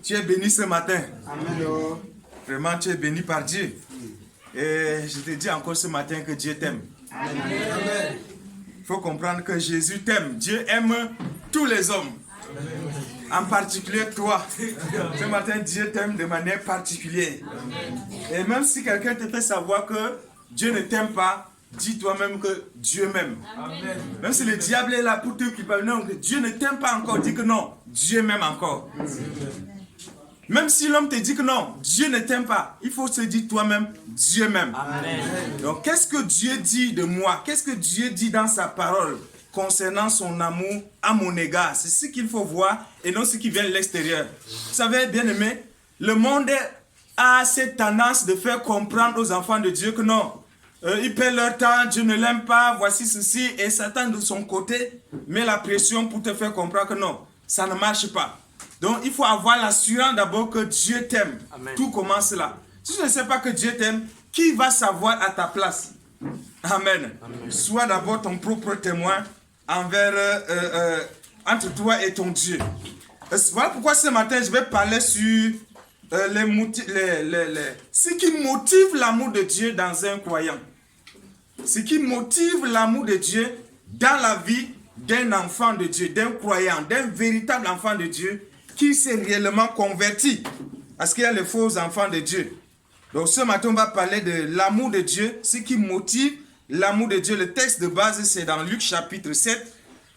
Tu es béni ce matin. Amen. Vraiment, tu es béni par Dieu. Et je te dis encore ce matin que Dieu t'aime. Amen. Il faut comprendre que Jésus t'aime. Dieu aime tous les hommes. En particulier toi. Ce matin, Dieu t'aime de manière particulière. Et même si quelqu'un te fait savoir que Dieu ne t'aime pas, dis toi-même que Dieu m'aime. Même si le diable est là pour te culpabiliser, non, que Dieu ne t'aime pas encore, dis que non, Dieu m'aime encore. Même si l'homme te dit que non, Dieu ne t'aime pas, il faut se dire toi-même, Dieu m'aime. Donc, qu'est-ce que Dieu dit de moi? Qu'est-ce que Dieu dit dans sa parole concernant son amour à mon égard? C'est ce qu'il faut voir et non ce qui vient de l'extérieur. Vous savez, bien aimé, le monde a cette tendance de faire comprendre aux enfants de Dieu que non, ils perdent leur temps, Dieu ne l'aime pas, voici ceci, et Satan de son côté met la pression pour te faire comprendre que non, ça ne marche pas. Donc il faut avoir l'assurance d'abord que Dieu t'aime. Tout commence là. Si tu ne sais pas que Dieu t'aime, qui va savoir à ta place? Amen. Sois d'abord ton propre témoin envers, entre toi et ton Dieu. Voilà pourquoi ce matin je vais parler sur ce qui motive l'amour de Dieu dans un croyant. Ce qui motive l'amour de Dieu dans la vie d'un enfant de Dieu, d'un croyant, d'un véritable enfant de Dieu qui s'est réellement converti. Parce qu'il y a les faux enfants de Dieu. Donc ce matin, on va parler de l'amour de Dieu, ce qui motive l'amour de Dieu. Le texte de base, c'est dans Luc chapitre 7.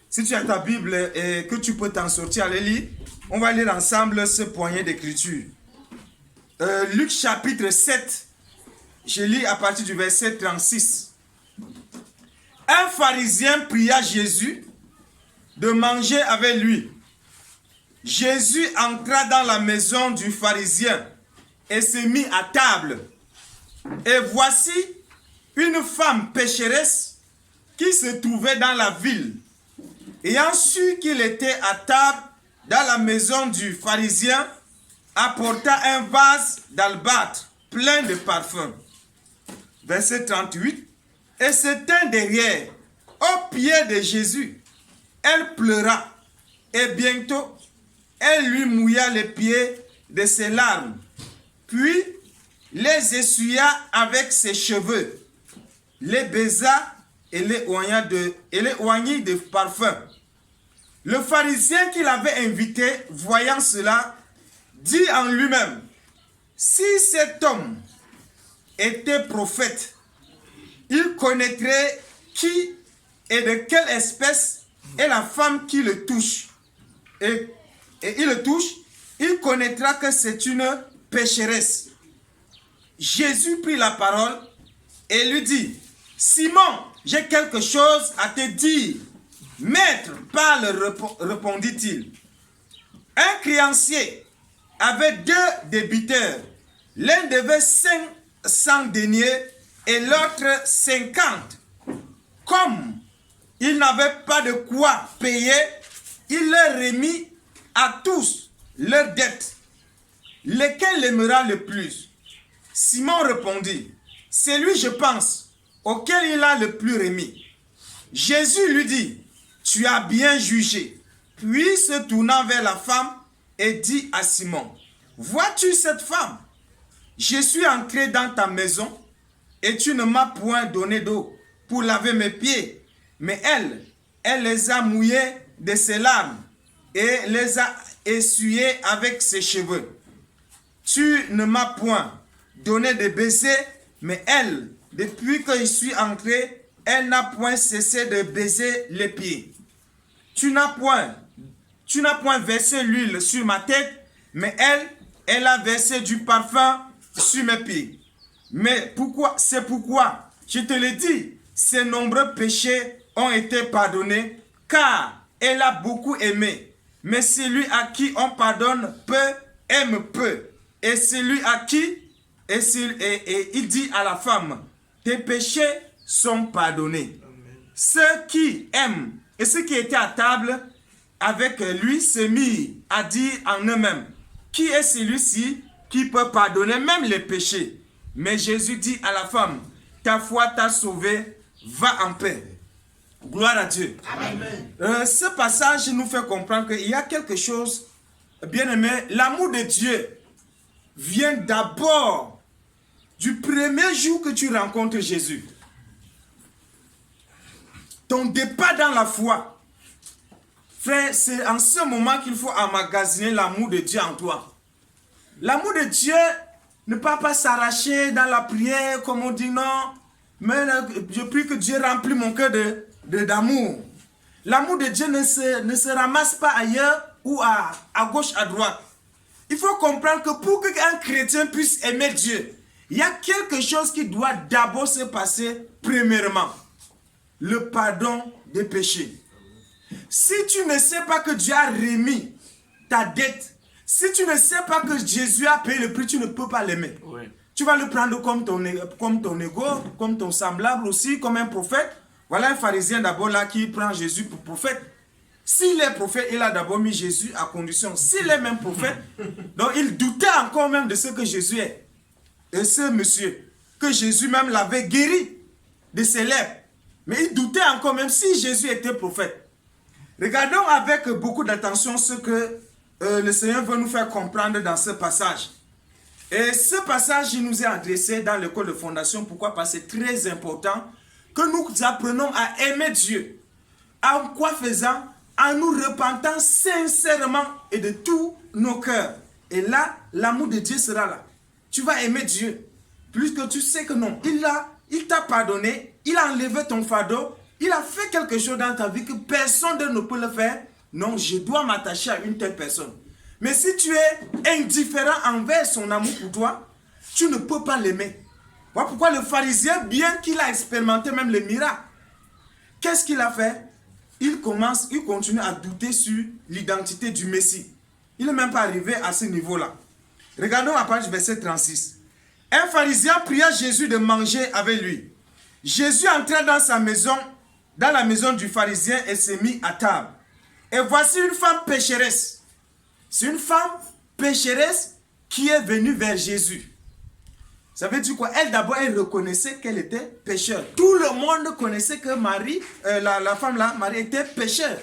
Si tu as ta Bible et que tu peux t'en sortir, allez lire. On va lire ensemble ce poignet d'écriture. Luc chapitre 7, je lis à partir du verset 36. Un pharisien pria Jésus de manger avec lui. Jésus entra dans la maison du pharisien et se mit à table. Et voici une femme pécheresse qui se trouvait dans la ville. Ayant su qu'il était à table dans la maison du pharisien, apporta un vase d'albâtre plein de parfums. Verset 38. Et se tint derrière, aux pieds de Jésus. Elle pleura, et bientôt, elle lui mouilla les pieds de ses larmes, puis les essuya avec ses cheveux, les baisa et les oignit de parfum. Le pharisien qui l'avait invité, voyant cela, dit en lui-même, si cet homme était prophète, il connaîtrait qui et de quelle espèce est la femme qui le touche. Et il le touche, il connaîtra que c'est une pécheresse. Jésus prit la parole et lui dit, Simon, j'ai quelque chose à te dire. Maître, parle, répondit-il. Un créancier avait 2 débiteurs. L'un devait 500 deniers et l'autre 50. Comme il n'avait pas de quoi payer, il leur remit à tous leurs dettes. Lequel l'aimera le plus? Simon répondit, c'est lui, je pense, auquel il a le plus remis. Jésus lui dit, tu as bien jugé. Puis se tournant vers la femme et dit à Simon, vois-tu cette femme? Je suis entré dans ta maison et tu ne m'as point donné d'eau pour laver mes pieds. Mais elle les a mouillés de ses larmes et les a essuyés avec ses cheveux. Tu ne m'as point donné de baiser, mais elle, depuis que je suis entré, elle n'a point cessé de baiser les pieds. Tu n'as point versé l'huile sur ma tête, mais elle a versé du parfum sur mes pieds. Mais c'est pourquoi, je te le dis, ses nombreux péchés ont été pardonnés, car elle a beaucoup aimé. Mais celui à qui on pardonne peu, aime peu. Et celui à qui, et il dit à la femme, tes péchés sont pardonnés. Amen. Ceux qui aiment et ceux qui étaient à table avec lui se mirent à dire en eux-mêmes, qui est celui-ci qui peut pardonner même les péchés? Mais Jésus dit à la femme, ta foi t'a sauvée, va en paix. Gloire à Dieu. Ce passage nous fait comprendre qu'il y a quelque chose bien-aimé, l'amour de Dieu vient d'abord du premier jour que tu rencontres Jésus. Ton départ dans la foi. Frère, c'est en ce moment qu'il faut emmagasiner l'amour de Dieu en toi. L'amour de Dieu ne peut pas s'arracher dans la prière comme on dit non. Mais je prie que Dieu remplisse mon cœur d'amour. L'amour de Dieu ne se ramasse pas ailleurs ou à gauche, à droite. Il faut comprendre que pour qu'un chrétien puisse aimer Dieu, il y a quelque chose qui doit d'abord se passer premièrement. Le pardon des péchés. Si tu ne sais pas que Dieu a remis ta dette, si tu ne sais pas que Jésus a payé le prix, tu ne peux pas l'aimer. Oui. Tu vas le prendre comme ton ego, comme ton semblable aussi, comme un prophète. Voilà un pharisien d'abord là qui prend Jésus pour prophète. S'il est prophète, il a d'abord mis Jésus à condition. S'il est même prophète, donc il doutait encore même de ce que Jésus est. Et ce monsieur, que Jésus même l'avait guéri de ses lèpres. Mais il doutait encore même si Jésus était prophète. Regardons avec beaucoup d'attention ce que le Seigneur veut nous faire comprendre dans ce passage. Et ce passage, il nous est adressé dans l'école de fondation. Pourquoi? Parce que c'est très important que nous apprenons à aimer Dieu. En quoi faisant? En nous repentant sincèrement et de tous nos cœurs. Et là, l'amour de Dieu sera là. Tu vas aimer Dieu. Plus que tu sais que non, il t'a pardonné, il a enlevé ton fardeau, il a fait quelque chose dans ta vie que personne ne peut le faire. Non, je dois m'attacher à une telle personne. Mais si tu es indifférent envers son amour pour toi, tu ne peux pas l'aimer. Voilà pourquoi le pharisien, bien qu'il a expérimenté même les miracles, qu'est-ce qu'il a fait? Il continue à douter sur l'identité du Messie. Il n'est même pas arrivé à ce niveau-là. Regardons la page verset 36. Un pharisien pria Jésus de manger avec lui. Jésus entra dans sa maison, dans la maison du pharisien et s'est mis à table. Et voici une femme pécheresse. C'est une femme pécheresse qui est venue vers Jésus. Ça veut dire quoi? Elle d'abord, elle reconnaissait qu'elle était pécheur. Tout le monde connaissait que Marie, la femme là, Marie était pécheur.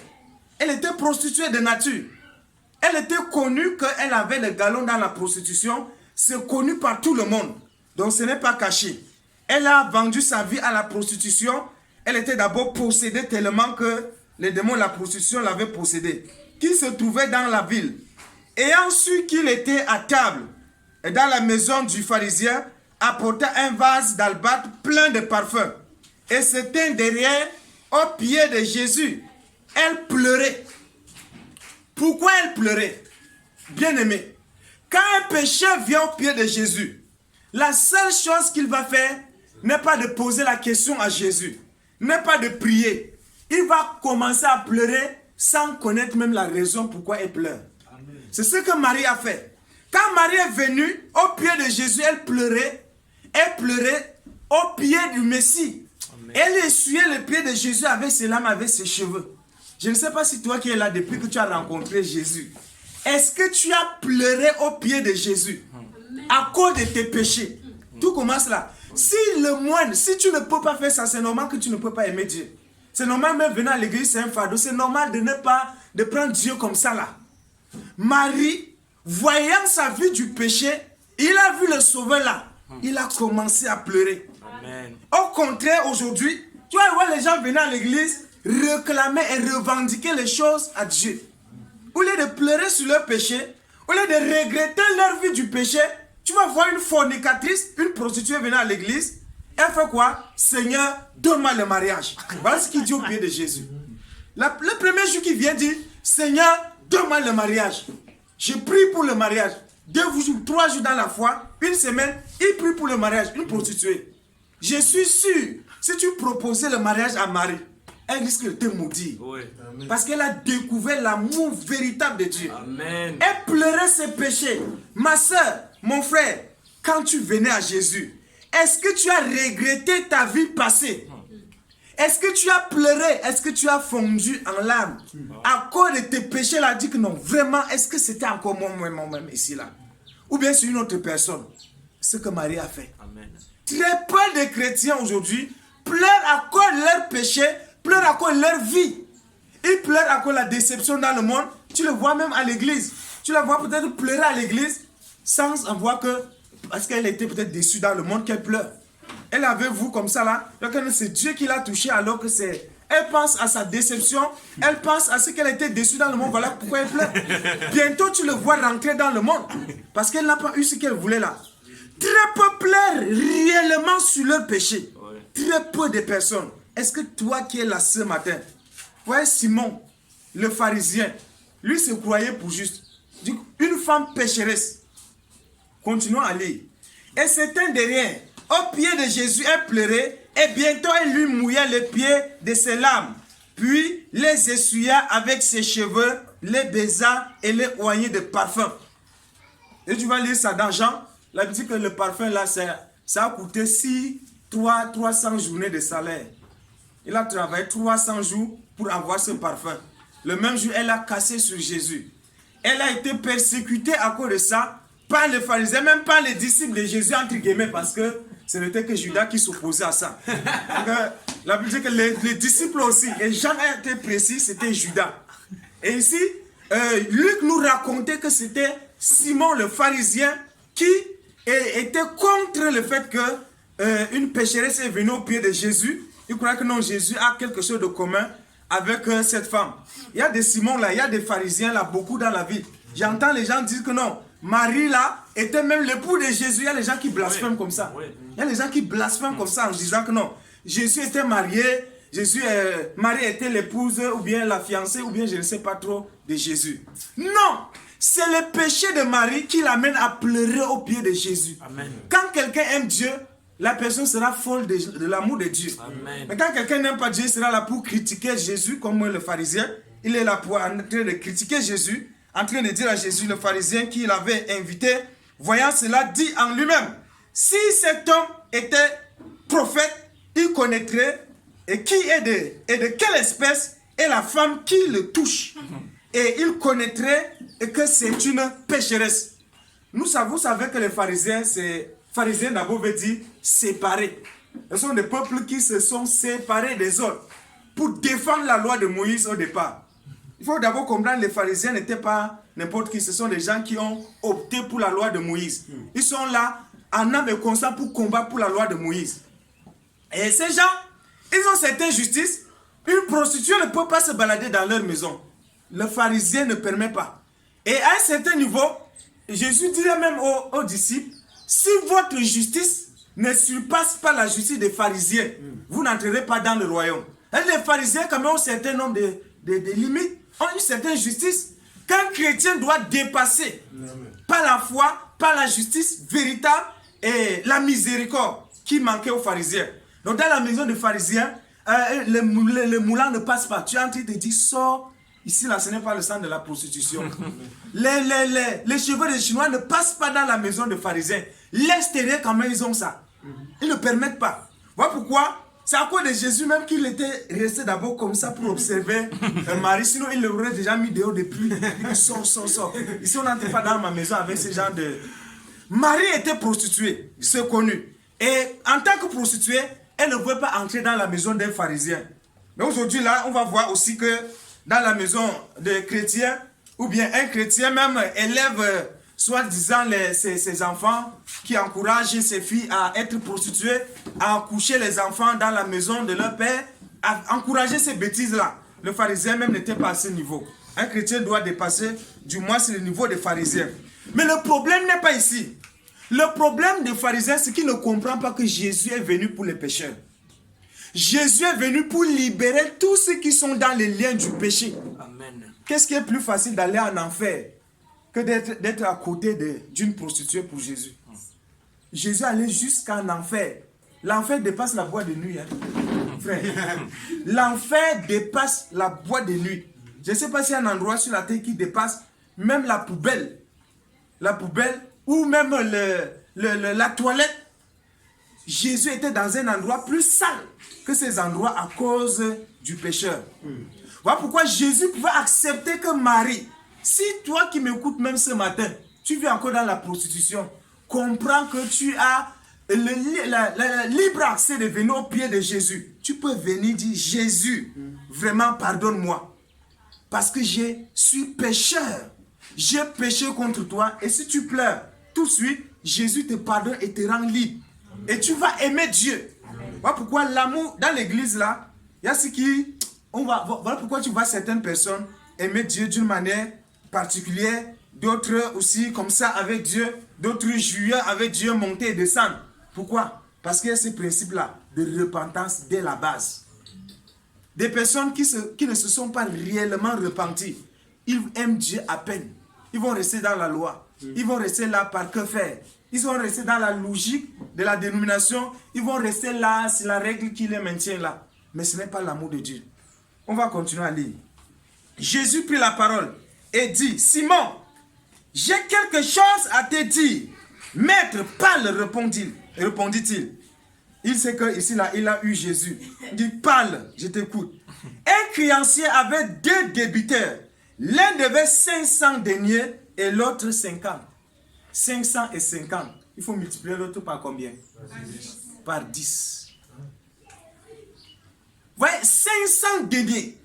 Elle était prostituée de nature. Elle était connue qu'elle avait le galon dans la prostitution. C'est connu par tout le monde. Donc ce n'est pas caché. Elle a vendu sa vie à la prostitution. Elle était d'abord possédée tellement que les démons de la prostitution l'avaient possédée. Qui se trouvait dans la ville. Ayant su qu'il était à table et dans la maison du pharisien, apporta un vase d'albâtre plein de parfums et se tint derrière au pied de Jésus. Elle pleurait. Pourquoi elle pleurait? Bien-aimé, quand un pécheur vient au pied de Jésus, la seule chose qu'il va faire n'est pas de poser la question à Jésus, n'est pas de prier. Il va commencer à pleurer sans connaître même la raison pourquoi elle pleure. C'est ce que Marie a fait. Quand Marie est venue au pied de Jésus, elle pleurait au pied du Messie. Amen. Elle essuyait le pied de Jésus avec ses larmes, avec ses cheveux. Je ne sais pas si toi qui es là depuis que tu as rencontré Jésus, est-ce que tu as pleuré au pied de Jésus à cause de tes péchés? Tout commence là. Si le moine, si tu ne peux pas faire ça, c'est normal que tu ne peux pas aimer Dieu. C'est normal même venir à l'église, c'est un fardeau. C'est normal de prendre Dieu comme ça là. Marie, voyant sa vie du péché, il a vu le sauveur là. Il a commencé à pleurer. Amen. Au contraire, aujourd'hui, tu vas voir les gens venir à l'église, réclamer et revendiquer les choses à Dieu. Au lieu de pleurer sur leur péché, au lieu de regretter leur vie du péché, tu vas voir une fornicatrice, une prostituée venir à l'église. Elle fait quoi? Seigneur, donne-moi le mariage. Voilà ce qu'il dit au pied de Jésus. Le premier jour qui vient dit, Seigneur, donne-moi le mariage. Je prie pour le mariage. 2 jours, 3 jours dans la foi, une semaine, il prie pour le mariage, une prostituée. Je suis sûr, si tu proposais le mariage à Marie, elle risque de te maudire. Oui. Parce qu'elle a découvert l'amour véritable de Dieu. Amen. Elle pleurait ses péchés. Ma soeur, mon frère, quand tu venais à Jésus, est-ce que tu as regretté ta vie passée? Est-ce que tu as pleuré? Est-ce que tu as fondu en larmes? À cause de tes péchés, là, dit que non, vraiment, est-ce que c'était encore moi-même ici, là? Ou bien c'est une autre personne? Ce que Marie a fait. Amen. Très peu de chrétiens aujourd'hui pleurent à cause de leur péché, pleurent à cause de leur vie. Ils pleurent à cause de la déception dans le monde. Tu le vois même à l'église. Tu la vois peut-être pleurer à l'église sans voir que, parce qu'elle était peut-être déçue dans le monde qu'elle pleure. Elle avait vu comme ça là, donc c'est Dieu qui l'a touchée alors que c'est... Elle pense à sa déception, elle pense à ce qu'elle était déçue dans le monde, voilà pourquoi elle pleure. Bientôt tu le vois rentrer dans le monde, parce qu'elle n'a pas eu ce qu'elle voulait là. Très peu pleurent réellement sur leur péché. Très peu de personnes. Est-ce que toi qui es là ce matin, voyez Simon, le pharisien, lui se croyait pour juste. Une femme pécheresse. Continuons à lire. Et s'éteint derrière. Au pied de Jésus, elle pleurait, et bientôt elle lui mouilla les pieds de ses larmes. Puis les essuya avec ses cheveux, les baisa et les oignait de parfum. Et tu vas lire ça dans Jean. Là, il dit que le parfum là, ça a coûté 300 journées de salaire. Il a travaillé 300 jours pour avoir ce parfum. Le même jour, elle a cassé sur Jésus. Elle a été persécutée à cause de ça par les pharisiens, même par les disciples de Jésus, entre guillemets, parce que ce n'était que Judas qui s'opposait à ça. La Bible dit que les disciples aussi, et Jean a été précis, c'était Judas. Et ici, Luc nous racontait que c'était Simon le pharisien qui était contre le fait que une pécheresse est venue au pied de Jésus. Il croit que non, Jésus a quelque chose de commun avec cette femme. Il y a des Simons là, il y a des pharisiens là, beaucoup dans la vie. J'entends les gens dire que non, Marie là était même l'époux de Jésus. Il y a les gens qui blasphèment comme ça. Il y a les gens qui blasphèment comme ça en disant que non, Jésus était marié, Marie était l'épouse ou bien la fiancée ou bien je ne sais pas trop de Jésus. Non, c'est le péché de Marie qui l'amène à pleurer au pied de Jésus. Amen. Quand quelqu'un aime Dieu, la personne sera folle de l'amour de Dieu. Amen. Mais quand quelqu'un n'aime pas Dieu, il sera là pour critiquer Jésus, comme le pharisien. Il est là pour en train de critiquer Jésus, en train de dire à Jésus, le pharisien qui l'avait invité, voyant cela, dit en lui-même, si cet homme était prophète, il connaîtrait et qui est de quelle espèce est la femme qui le touche. Et il connaîtrait que c'est une pécheresse. Vous savez que les pharisiens, pharisiens d'abord veut dire séparés. Ce sont des peuples qui se sont séparés des autres pour défendre la loi de Moïse au départ. Il faut d'abord comprendre que les pharisiens n'étaient pas n'importe qui. Ce sont des gens qui ont opté pour la loi de Moïse. Ils sont là en âme et conscience pour combattre pour la loi de Moïse. Et ces gens, ils ont cette injustice. Une prostituée ne peut pas se balader dans leur maison. Le pharisien ne permet pas. Et à un certain niveau, Jésus dirait même aux disciples, si votre justice ne surpasse pas la justice des pharisiens, vous n'entrerez pas dans le royaume. Et les pharisiens, quand même, ont un certain nombre de limites, ont une certaine justice qu'un chrétien doit dépasser par la foi, par la justice véritable et la miséricorde qui manquait aux pharisiens. Donc dans la maison des pharisiens, le moulin ne passe pas. Tu es en train de te dire, sors. Ici, là, ce n'est pas le sang de la prostitution. Les cheveux des Chinois ne passent pas dans la maison des pharisiens. L'extérieur, quand même, ils ont ça. Ils ne permettent pas. Voilà pourquoi, c'est à cause de Jésus même qu'il était resté d'abord comme ça pour observer Marie. Sinon, il l'aurait déjà mis dehors depuis. Il sort. Ici, on n'entre pas dans ma maison avec ce genre de... Marie était prostituée, c'est connu. Et en tant que prostituée, elle ne pouvait pas entrer dans la maison d'un pharisien. Mais aujourd'hui, là, on va voir aussi que dans la maison des chrétiens, ou bien un chrétien même élève, soi-disant, ses enfants, qui encourage ses filles à être prostituées, à coucher les enfants dans la maison de leur père, à encourager ces bêtises-là. Le pharisien même n'était pas à ce niveau. Un chrétien doit dépasser, du moins, c'est le niveau des pharisiens. Mais le problème n'est pas ici. Le problème des pharisiens, c'est qu'ils ne comprennent pas que Jésus est venu pour les pécheurs. Jésus est venu pour libérer tous ceux qui sont dans les liens du péché. Amen. Qu'est-ce qui est plus facile d'aller en enfer que d'être à côté d'une prostituée pour Jésus? Jésus allait jusqu'en enfer. L'enfer dépasse la boîte de nuit. Frère. L'enfer dépasse la boîte de nuit. Je ne sais pas s'il y a un endroit sur la terre qui dépasse même la poubelle. La poubelle ou même la toilette. Jésus était dans un endroit plus sale que ces endroits à cause du pécheur. Voilà pourquoi Jésus pouvait accepter que Marie, si toi qui m'écoutes même ce matin, tu vis encore dans la prostitution, comprends que tu as le libre accès de venir au pied de Jésus. Tu peux venir dire, Jésus, vraiment pardonne-moi. Parce que je suis pécheur. j'ai péché contre toi. Et si tu pleures, tout de suite, Jésus te pardonne et te rend libre. Et tu vas aimer Dieu. Voilà pourquoi l'amour, dans l'église là, il y a ce qui... Voilà pourquoi tu vois certaines personnes aimer Dieu d'une manière particulière, d'autres aussi comme ça avec Dieu, d'autres jouer avec Dieu, monter et descendre. Pourquoi? Parce qu'il y a ce principe-là de repentance dès la base. Des personnes qui ne se sont pas réellement repenties, ils aiment Dieu à peine. Ils vont rester dans la loi. Ils vont rester là par que faire. Ils vont rester dans la logique de la dénomination. Ils vont rester là, c'est la règle qui les maintient là. Mais ce n'est pas l'amour de Dieu. On va continuer à lire. Jésus prit la parole et dit, Simon, j'ai quelque chose à te dire. Maître, parle, répondit-il. Il sait qu'ici, là, il a eu Jésus. Il dit, parle, je t'écoute. Un créancier avait 2 débiteurs. L'un devait 500 deniers et l'autre 50. 500 et 50. Il faut multiplier l'autre par combien? Par 10. Vous voyez, 500 deniers.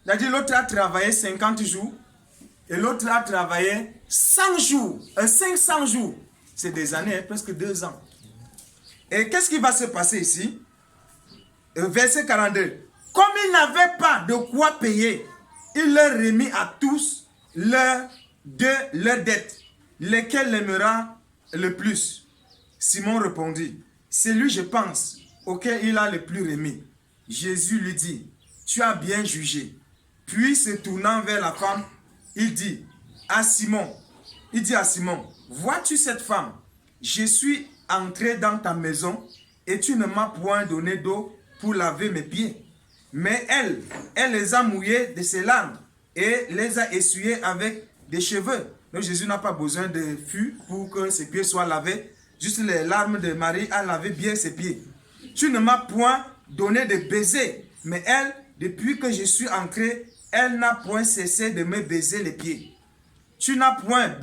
C'est-à-dire l'autre a travaillé 50 jours et l'autre a travaillé 100 jours. 500 jours. C'est des années, presque 2 ans. Et qu'est-ce qui va se passer ici? Verset 42. Comme il n'avait pas de quoi payer, il leur remit à tous leurs dettes, lesquelles l'aimera le plus. Simon répondit, c'est lui, je pense, auquel il a le plus remis. Jésus lui dit, tu as bien jugé. Puis se tournant vers la femme, il dit à Simon, vois-tu cette femme? Je suis entré dans ta maison et tu ne m'as point donné d'eau pour laver mes pieds. Mais elle les a mouillés de ses larmes et les a essuyés avec des cheveux. Donc Jésus n'a pas besoin de fût pour que ses pieds soient lavés. Juste les larmes de Marie a lavé bien ses pieds. Tu ne m'as point donné de baiser. Mais elle, depuis que je suis entré, elle n'a point cessé de me baiser les pieds. Tu n'as point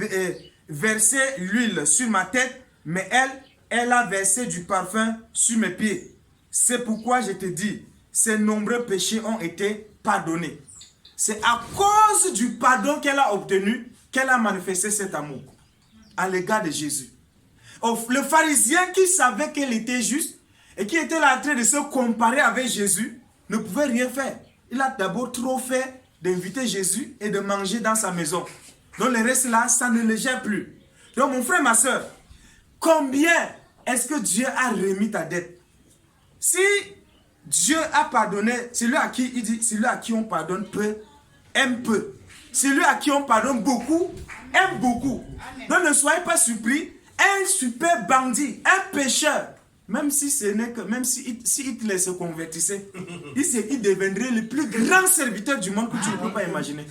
versé l'huile sur ma tête, mais elle a versé du parfum sur mes pieds. C'est pourquoi je te dis, ses nombreux péchés ont été pardonnés. C'est à cause du pardon qu'elle a obtenu qu'elle a manifesté cet amour à l'égard de Jésus. Le pharisien qui savait qu'elle était juste et qui était là en train de se comparer avec Jésus ne pouvait rien faire. Il a d'abord trop fait d'inviter Jésus et de manger dans sa maison. Donc le reste là, ça ne le gère plus. Donc mon frère, ma soeur, combien est-ce que Dieu a remis ta dette? Si Dieu a pardonné, celui à qui il dit, celui à qui on pardonne peu, aime peu. Celui à qui on pardonne beaucoup, aime beaucoup. Donc ne soyez pas surpris, un super bandit, un pécheur, même si ce n'est que, même si Hitler se convertissait, il deviendrait le plus grand serviteur du monde que tu ne peux pas imaginer.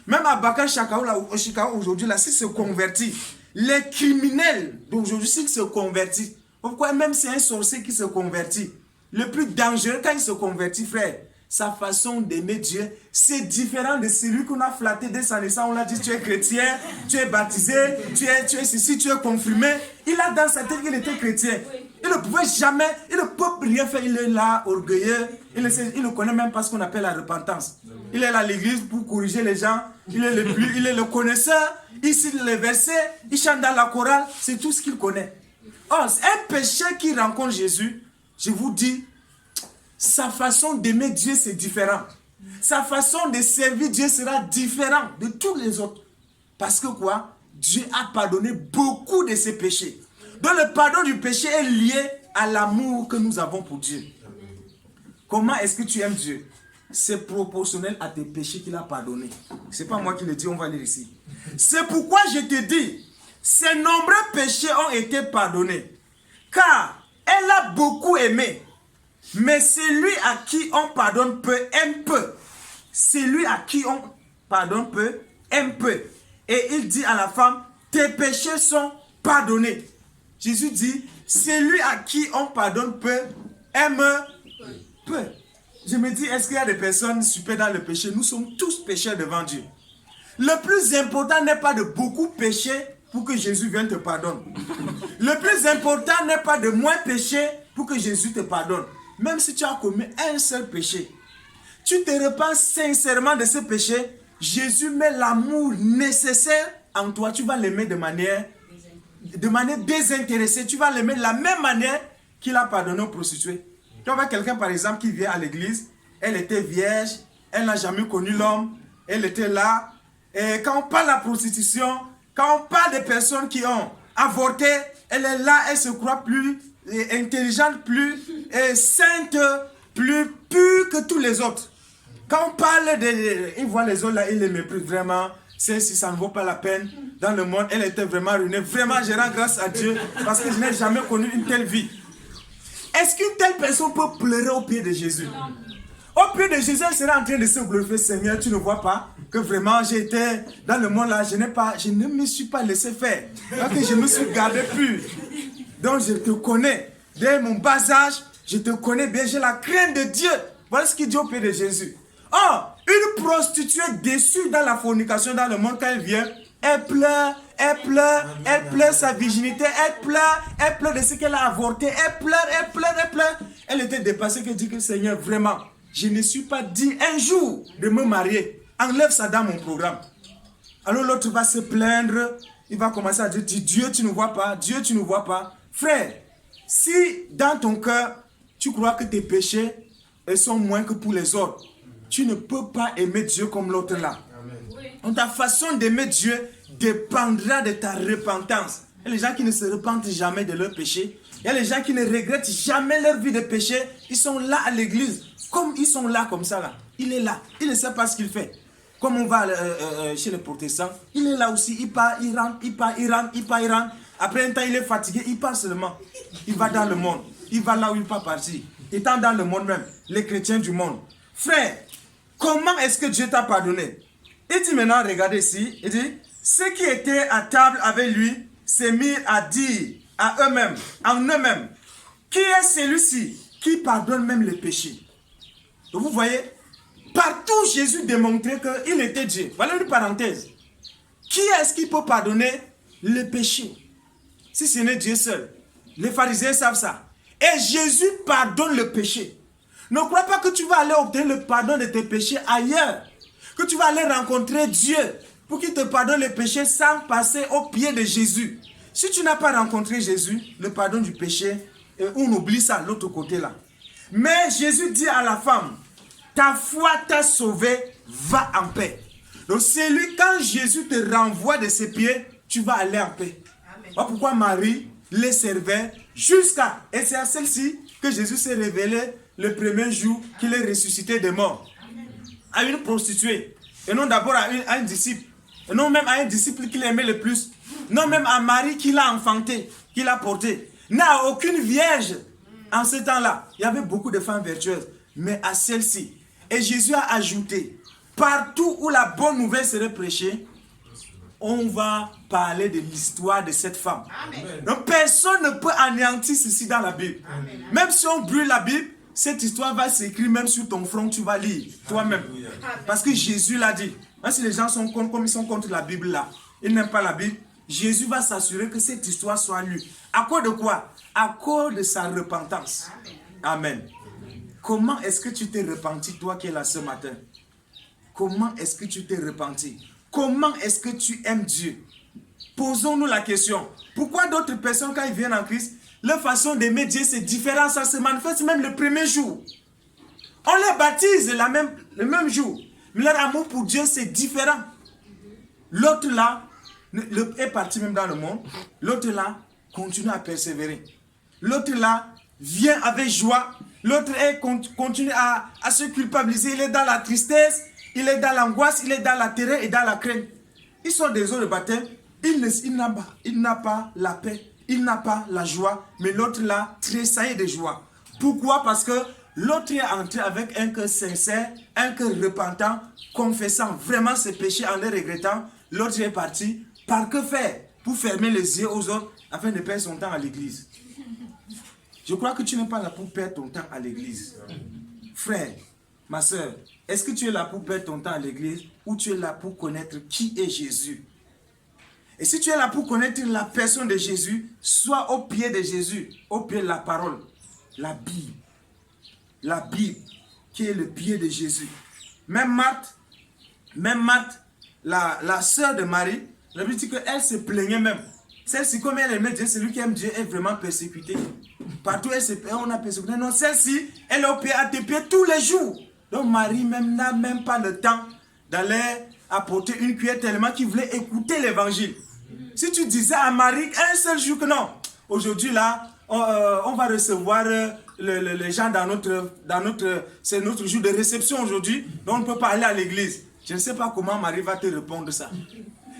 Même à Baka Chicago aujourd'hui, là, s'il se convertit, les criminels d'aujourd'hui, s'ils se convertissent, pourquoi même si c'est un sorcier qui se convertit, le plus dangereux quand il se convertit, frère, sa façon d'aimer Dieu, c'est différent de celui qu'on a flatté dès sa naissance. On l'a dit, tu es chrétien, tu es baptisé, tu es ceci, tu es confirmé. Il a dans sa tête qu'il était chrétien. Il ne pouvait jamais, il ne peut rien faire. Il est là, orgueilleux. Il ne connaît même pas ce qu'on appelle la repentance. Il est là à l'église pour corriger les gens. Il est le connaisseur. Il cite les versets. Il chante dans la chorale. C'est tout ce qu'il connaît. Or, un pécheur qui rencontre Jésus, je vous dis, sa façon d'aimer Dieu, c'est différent. Sa façon de servir Dieu sera différente de tous les autres. Parce que quoi? Dieu a pardonné beaucoup de ses péchés. Donc le pardon du péché est lié à l'amour que nous avons pour Dieu. Comment est-ce que tu aimes Dieu? C'est proportionnel à tes péchés qu'il a pardonnés. Ce n'est pas moi qui le dis, on va lire ici. C'est pourquoi je te dis, ses nombreux péchés ont été pardonnés. Car elle a beaucoup aimé. Mais celui à qui on pardonne peu, aime peu. Celui à qui on pardonne peu, aime peu. Et il dit à la femme, tes péchés sont pardonnés. Jésus dit, celui à qui on pardonne peu, aime peu. Je me dis, est-ce qu'il y a des personnes super dans le péché? Nous sommes tous pécheurs devant Dieu. Le plus important n'est pas de beaucoup pécher pour que Jésus vienne te pardonner. Le plus important n'est pas de moins pécher pour que Jésus te pardonne. Même si tu as commis un seul péché, tu te repens sincèrement de ce péché, Jésus met l'amour nécessaire en toi, tu vas l'aimer de manière désintéressée. Tu vas l'aimer de la même manière qu'il a pardonné aux prostituées. Tu vois quelqu'un par exemple qui vient à l'église, elle était vierge, elle n'a jamais connu l'homme, elle était là. Et quand on parle de la prostitution, quand on parle des personnes qui ont avorté, elle est là, elle se croit plus intelligente, plus sainte, plus pure que tous les autres. Quand on parle il voit les autres là, il les méprise vraiment. Si ça ne vaut pas la peine dans le monde, elle était vraiment ruinée. Vraiment, je rends grâce à Dieu parce que je n'ai jamais connu une telle vie. Est-ce qu'une telle personne peut pleurer au pied de Jésus? Au pied de Jésus, elle serait en train de se glorifier. Seigneur, tu ne vois pas que vraiment j'ai été dans le monde là, je ne me suis pas laissé faire. Parce que je me suis gardé pur. Donc je te connais. Dès mon bas âge, je te connais bien, j'ai la crainte de Dieu. Voilà ce qu'il dit au pied de Jésus. Oh, une prostituée déçue dans la fornication dans le monde quand elle vient, elle pleure sa virginité, elle pleure de ce qu'elle a avorté, elle pleure. Elle était dépassée, qu'elle dit que Seigneur, vraiment, je ne suis pas digne un jour de me marier. Enlève ça dans mon programme. Alors l'autre va se plaindre, il va commencer à dire, Dieu tu ne vois pas, Dieu tu ne vois pas. Frère, si dans ton cœur, tu crois que tes péchés sont moins que pour les autres, tu ne peux pas aimer Dieu comme l'autre là. Donc ta façon d'aimer Dieu dépendra de ta repentance. Il y a les gens qui ne se repentent jamais de leurs péchés. Il y a les gens qui ne regrettent jamais leur vie de péché. Ils sont là à l'église. Comme ils sont là comme ça là. Il est là. Il ne sait pas ce qu'il fait. Comme on va chez les protestants, il est là aussi. Il part, il rentre. Après un temps, il est fatigué. Il part seulement. Il va dans le monde. Il va là où il ne peut pas partir. Étant dans le monde même. Les chrétiens du monde. Frère, comment est-ce que Dieu t'a pardonné? Il dit maintenant, regardez ici, il dit, ceux qui étaient à table avec lui s'est mis à dire en eux-mêmes, qui est celui-ci qui pardonne même les péchés? Donc vous voyez, partout Jésus démontrait qu'il était Dieu. Voilà une parenthèse. Qui est-ce qui peut pardonner les péchés? Si ce n'est Dieu seul. Les pharisiens savent ça. Et Jésus pardonne le péché. Ne crois pas que tu vas aller obtenir le pardon de tes péchés ailleurs. Que tu vas aller rencontrer Dieu pour qu'il te pardonne les péchés sans passer au pied de Jésus. Si tu n'as pas rencontré Jésus, le pardon du péché, on oublie ça, l'autre côté là. Mais Jésus dit à la femme, ta foi t'a sauvé, va en paix. Donc c'est lui, quand Jésus te renvoie de ses pieds, tu vas aller en paix. Voilà pourquoi Marie les servait jusqu'à... Et c'est à celle-ci que Jésus s'est révélé le premier jour qu'il est ressuscité des morts. À une prostituée. Et non d'abord à un disciple. Et non même à un disciple qu'il aimait le plus. Non même à Marie qui l'a enfanté, qui l'a porté. N'a aucune vierge en ce temps-là. Il y avait beaucoup de femmes vertueuses. Mais à celle-ci. Et Jésus a ajouté, partout où la bonne nouvelle serait prêchée, on va parler de l'histoire de cette femme. Amen. Donc personne ne peut anéantir ceci dans la Bible. Amen. Même si on brûle la Bible, cette histoire va s'écrire même sur ton front, tu vas lire toi-même. Parce que Jésus l'a dit. Même si les gens sont contre, comme ils sont contre la Bible là, ils n'aiment pas la Bible, Jésus va s'assurer que cette histoire soit lue. À cause de quoi? À cause de sa repentance. Amen. Comment est-ce que tu t'es repenti, toi qui es là ce matin? Comment est-ce que tu t'es repenti? Comment est-ce que tu aimes Dieu? Posons-nous la question. Pourquoi d'autres personnes, quand ils viennent en Christ, leur façon d'aimer Dieu, c'est différent, ça se manifeste même le premier jour. On les baptise le même jour. Mais leur amour pour Dieu, c'est différent. L'autre là, est parti même dans le monde. L'autre là, continue à persévérer. L'autre là, vient avec joie. L'autre continue à se culpabiliser. Il est dans la tristesse, il est dans l'angoisse, il est dans la terreur et dans la crainte. Ils sont des eaux de baptême. Il n'a pas la paix. Il n'a pas la joie, mais l'autre là tressaille de joie. Pourquoi? Parce que l'autre est entré avec un cœur sincère, un cœur repentant, confessant vraiment ses péchés en les regrettant. L'autre est parti. Par que faire? Pour fermer les yeux aux autres afin de perdre son temps à l'église. Je crois que tu n'es pas là pour perdre ton temps à l'église. Frère, ma soeur, est-ce que tu es là pour perdre ton temps à l'église ou tu es là pour connaître qui est Jésus? Et si tu es là pour connaître la personne de Jésus, sois au pied de Jésus, au pied de la parole, la Bible. La Bible, qui est le pied de Jésus. Même Marthe, Même Marthe, la sœur de Marie, la Bible dit qu'elle se plaignait même. Celle-ci, comme elle aimait Dieu, celui qui aime Dieu est vraiment persécuté. Partout, on a persécuté. Non, celle-ci, elle est au pied, à tes pieds tous les jours. Donc Marie même n'a même pas le temps d'aller apporter une cuillère tellement qu'il voulait écouter l'évangile. Si tu disais à Marie un seul jour que non, aujourd'hui là, on va recevoir les gens c'est notre jour de réception aujourd'hui, donc on ne peut pas aller à l'église. Je ne sais pas comment Marie va te répondre ça.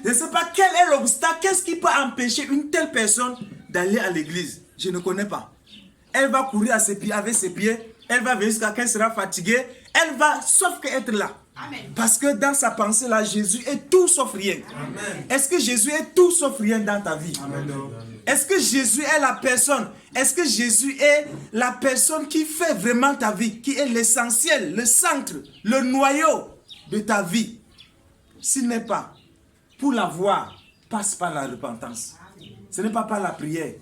Je ne sais pas quel est l'obstacle, qu'est-ce qui peut empêcher une telle personne d'aller à l'église. Je ne connais pas. Elle va courir à ses pieds, avec ses pieds, elle va venir jusqu'à qu'elle sera fatiguée, elle va sauf qu'être là. Amen. Parce que dans sa pensée là, Jésus est tout sauf rien. Est-ce que Jésus est tout sauf rien dans ta vie? Amen. Est-ce que Jésus est la personne? Est-ce que Jésus est la personne qui fait vraiment ta vie, qui est l'essentiel, le centre, le noyau de ta vie? S'il n'est pas, pour l'avoir, passe par la repentance. Ce n'est pas par la prière.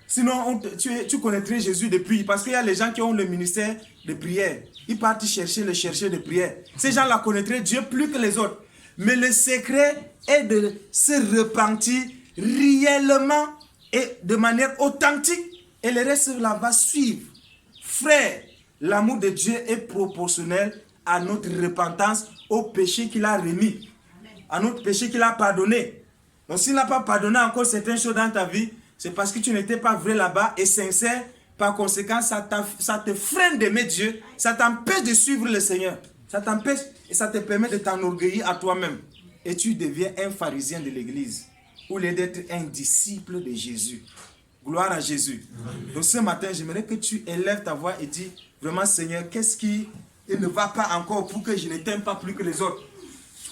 Sinon, tu connaîtrais Jésus depuis, parce qu'il y a les gens qui ont le ministère de prière. Ils partent chercher le chercheur de prière. Ces gens-là connaîtraient Dieu plus que les autres. Mais le secret est de se repentir réellement et de manière authentique. Et le reste là va suivre. Frère, l'amour de Dieu est proportionnel à notre repentance, au péché qu'il a remis, à notre péché qu'il a pardonné. Donc s'il n'a pas pardonné encore certaines choses dans ta vie, c'est parce que tu n'étais pas vrai là-bas et sincère. Par conséquent, ça te freine d'aimer Dieu. Ça t'empêche de suivre le Seigneur. Ça t'empêche et ça te permet de t'enorgueillir à toi-même. Et tu deviens un pharisien de l'église. Au lieu d'être un disciple de Jésus. Gloire à Jésus. Amen. Donc ce matin, j'aimerais que tu élèves ta voix et dis, vraiment Seigneur, qu'est-ce qui ne va pas encore pour que je ne t'aime pas plus que les autres?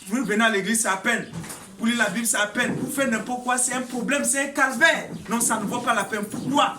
Pour venir à l'église, c'est à peine. Pour lire la Bible, c'est à peine. Pour faire n'importe quoi, c'est un problème, c'est un calvaire. Non, ça ne vaut pas la peine. Pourquoi?